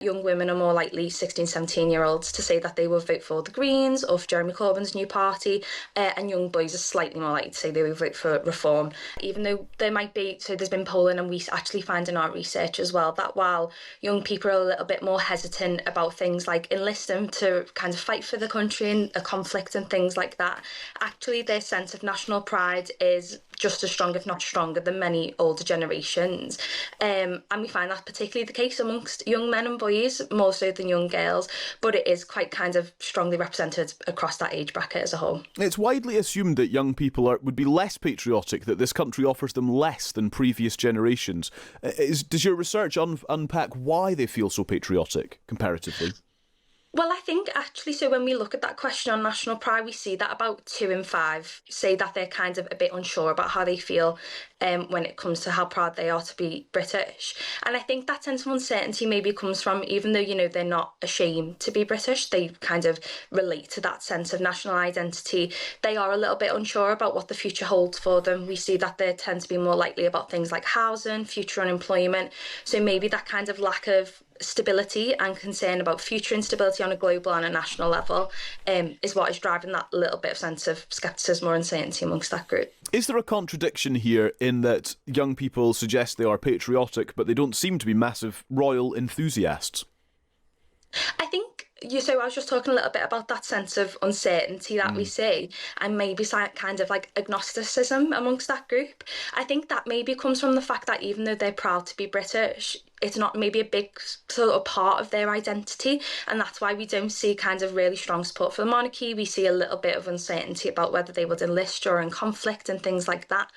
young women are more likely 16, 17-year-olds to say that they will vote for the Greens or for Jeremy Corbyn's new party, and young boys are slightly more likely to say they will vote for Reform. Even though there might be, so there's been polling, and we actually find in our research as well that while young people are a little bit more hesitant about things like enlisting to kind of fight for the country in a conflict and things like that, actually their sense of national pride is just as strong, if not stronger, than many older generations. And we find that particularly the case amongst young men and boys, more so than young girls, but it is quite kind of strongly represented across that age bracket as a whole. It's widely assumed that young people would be less patriotic, that this country offers them less than previous generations. Does your research unpack why they feel so patriotic, comparatively? Well, I think actually, so when we look at that question on national pride, we see that about 2 in 5 say that they're kind of a bit unsure about how they feel when it comes to how proud they are to be British. And I think that sense of uncertainty maybe comes from, even though, you know, they're not ashamed to be British, they kind of relate to that sense of national identity. They are a little bit unsure about what the future holds for them. We see that they tend to be more likely about things like housing, future unemployment. So maybe that kind of lack of stability and concern about future instability on a global and a national level is what is driving that little bit of sense of scepticism or uncertainty amongst that group. Is there a contradiction here in that young people suggest they are patriotic, but they don't seem to be massive royal enthusiasts? I think, so I was just talking a little bit about that sense of uncertainty that we see, and maybe kind of like agnosticism amongst that group. I think that maybe comes from the fact that even though they're proud to be British, it's not maybe a big sort of part of their identity, and that's why we don't see kind of really strong support for the monarchy. We see a little bit of uncertainty about whether they would enlist during conflict and things like that.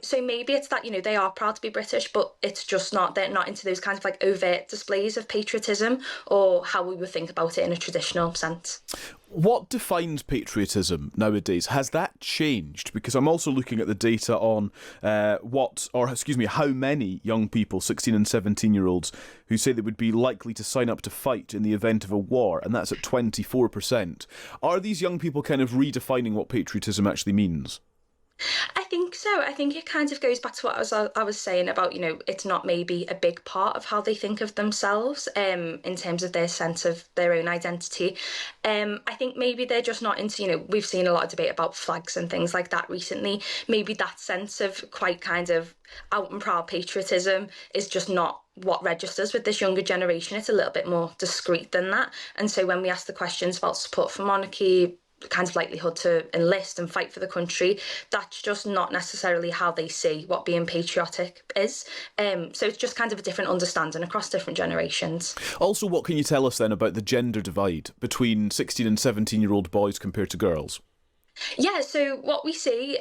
So maybe it's that, you know, they are proud to be British, but it's just not, they're not into those kinds of like overt displays of patriotism or how we would think about it in a traditional sense. What defines patriotism nowadays? Has that changed? Because I'm also looking at the data on how many young people, 16 and 17-year-olds, who say they would be likely to sign up to fight in the event of a war, and that's at 24%. Are these young people kind of redefining what patriotism actually means? I think so. I think it kind of goes back to what I was saying about, you know, it's not maybe a big part of how they think of themselves in terms of their sense of their own identity. I think maybe they're just not into, you know, we've seen a lot of debate about flags and things like that recently. Maybe that sense of quite kind of out and proud patriotism is just not what registers with this younger generation. It's a little bit more discreet than that. And so when we ask the questions about support for monarchy, kind of likelihood to enlist and fight for the country, that's just not necessarily how they see what being patriotic is. So it's just kind of a different understanding across different generations. Also, what can you tell us then about the gender divide between 16 and 17-year-old boys compared to girls? Yeah, so what we see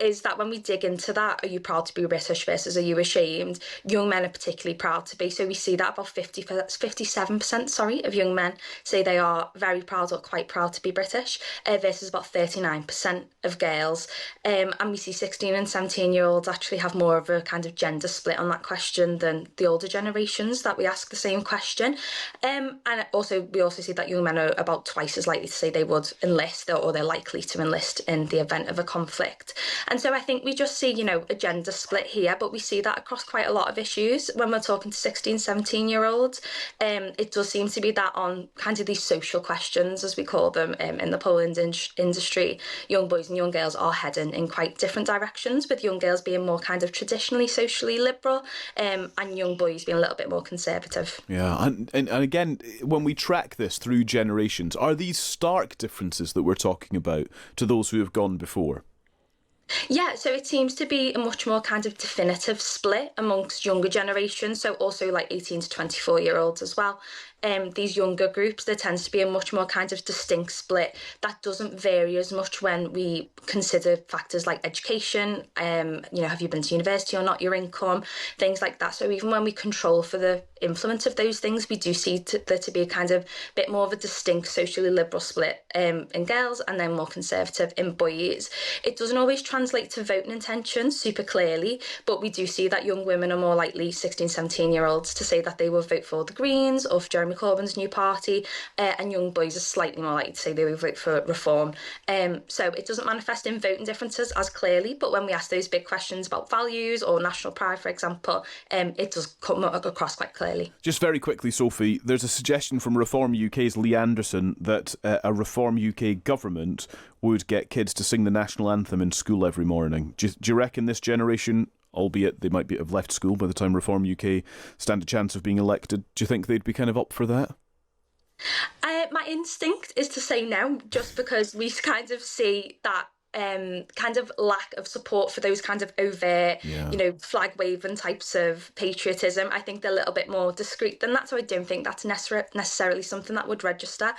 is that when we dig into that, are you proud to be British versus are you ashamed? Young men are particularly proud to be. So we see that about 57% of young men say they are very proud or quite proud to be British, versus about 39% of girls. And we see 16 and 17-year-olds actually have more of a kind of gender split on that question than the older generations that we ask the same question. And we also see that young men are about twice as likely to say they would enlist, or they're likely to enlist in the event of a conflict. And so I think we just see, you know, a gender split here, but we see that across quite a lot of issues when we're talking to 16, 17-year-olds. It does seem to be that on kind of these social questions, as we call them, in the polling industry, young boys and young girls are heading in quite different directions, with young girls being more kind of traditionally socially liberal, and young boys being a little bit more conservative. Yeah, and again, when we track this through generations, are these stark differences that we're talking about to those who have gone before? Yeah, so it seems to be a much more kind of definitive split amongst younger generations, so also like 18 to 24-year-olds as well. These younger groups, there tends to be a much more kind of distinct split that doesn't vary as much when we consider factors like education, have you been to university or not, your income, things like that. So even when we control for the influence of those things, we do see there to be a kind of bit more of a distinct socially liberal split in girls and then more conservative in boys. It doesn't always translate to voting intentions super clearly, but we do see that young women are more likely, 16, 17-year-olds, to say that they will vote for the Greens or for Jeremy Corbyn's new party, and young boys are slightly more likely to say they will vote for Reform. So it doesn't manifest in voting differences as clearly, but when we ask those big questions about values or national pride, for example, it does come across quite clearly. Just very quickly, Sophie, there's a suggestion from Reform UK's Lee Anderson that a Reform UK government would get kids to sing the national anthem in school every morning. Do you reckon this generation, albeit they might have left school by the time Reform UK stand a chance of being elected, do you think they'd be kind of up for that? My instinct is to say no, just because we kind of see that kind of lack of support for those kinds of overt, flag waving types of patriotism. I think they're a little bit more discreet than that, so I don't think that's necessarily something that would register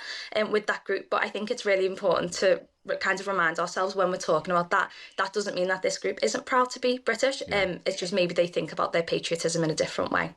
with that group. But I think it's really important to kind of remind ourselves when we're talking about that doesn't mean that this group isn't proud to be British. It's just maybe they think about their patriotism in a different way.